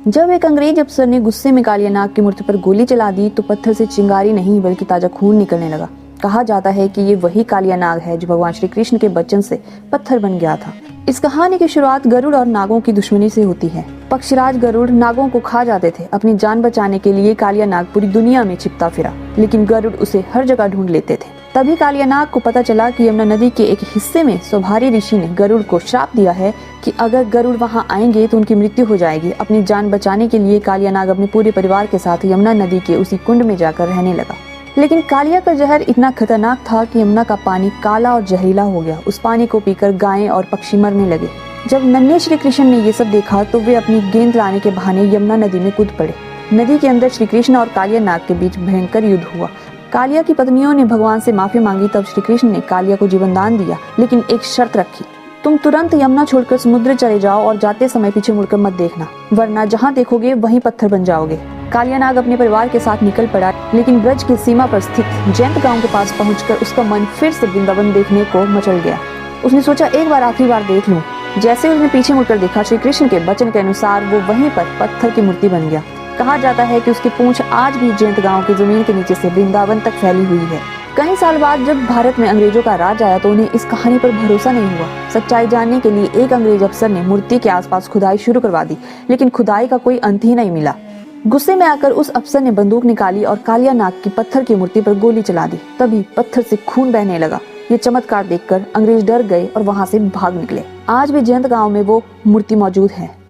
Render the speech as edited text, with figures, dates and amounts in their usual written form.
जब एक अंग्रेज अफसर ने गुस्से में कालिया नाग की मूर्ति पर गोली चला दी तो पत्थर से चिंगारी नहीं बल्कि ताजा खून निकलने लगा। कहा जाता है कि ये वही कालिया नाग है जो भगवान श्री कृष्ण के बचन से पत्थर बन गया था। इस कहानी की शुरुआत गरुड़ और नागों की दुश्मनी से होती है। पक्षीराज गरुड़ नागों को खा जाते थे। अपनी जान बचाने के लिए कालिया नाग पूरी दुनिया में छिपता फिरा, लेकिन गरुड़ उसे हर जगह ढूंढ लेते थे। तभी कालिया नाग को पता चला कि यमुना नदी के एक हिस्से में स्वभारी ऋषि ने गरुड़ को श्राप दिया है कि अगर गरुड़ वहां आएंगे तो उनकी मृत्यु हो जाएगी। अपनी जान बचाने के लिए कालिया नाग अपने पूरे परिवार के साथ यमुना नदी के उसी कुंड में जाकर रहने लगा। लेकिन कालिया का जहर इतना खतरनाक था कि यमुना का पानी काला और जहरीला हो गया। उस पानी को पीकर गायें और पक्षी मरने लगे। जब नन्हे श्री कृष्ण ने ये सब देखा तो वे अपनी गेंद लाने के बहाने यमुना नदी में कूद पड़े। नदी के अंदर श्री कृष्ण और कालिया नाग के बीच भयंकर युद्ध हुआ। कालिया की पत्नियों ने भगवान से माफी मांगी। तब श्री कृष्ण ने कालिया को जीवन दान दिया, लेकिन एक शर्त रखी, तुम तुरंत यमुना छोड़कर समुद्र चले जाओ और जाते समय पीछे मुड़कर मत देखना, वरना जहाँ देखोगे वहीं पत्थर बन जाओगे। कालिया नाग अपने परिवार के साथ निकल पड़ा, लेकिन ब्रज की सीमा पर स्थित जयंत गांव के पास पहुंचकर उसका मन फिर से वृंदावन देखने को मचल गया। उसने सोचा एक बार आखिरी बार देख लूं। जैसे उसने पीछे मुड़कर देखा, श्री कृष्ण के वचन के अनुसार वो वहीं पर पत्थर की मूर्ति बन गया। कहा जाता है कि उसकी पूंछ आज भी जयंत गांव की जमीन के नीचे से वृंदावन तक फैली हुई है। कई साल बाद जब भारत में अंग्रेजों का राज आया तो उन्हें इस कहानी पर भरोसा नहीं हुआ। सच्चाई जानने के लिए एक अंग्रेज अफसर ने मूर्ति के आसपास खुदाई शुरू करवा दी, लेकिन खुदाई का कोई अंत ही नहीं मिला। गुस्से में आकर उस अफसर ने बंदूक निकाली और कालिया नाग की पत्थर की मूर्ति पर गोली चला दी। तभी पत्थर से खून बहने लगा। ये चमत्कार देखकर अंग्रेज डर गए और वहां से भाग निकले। आज भी जयंत गांव में वो मूर्ति मौजूद है।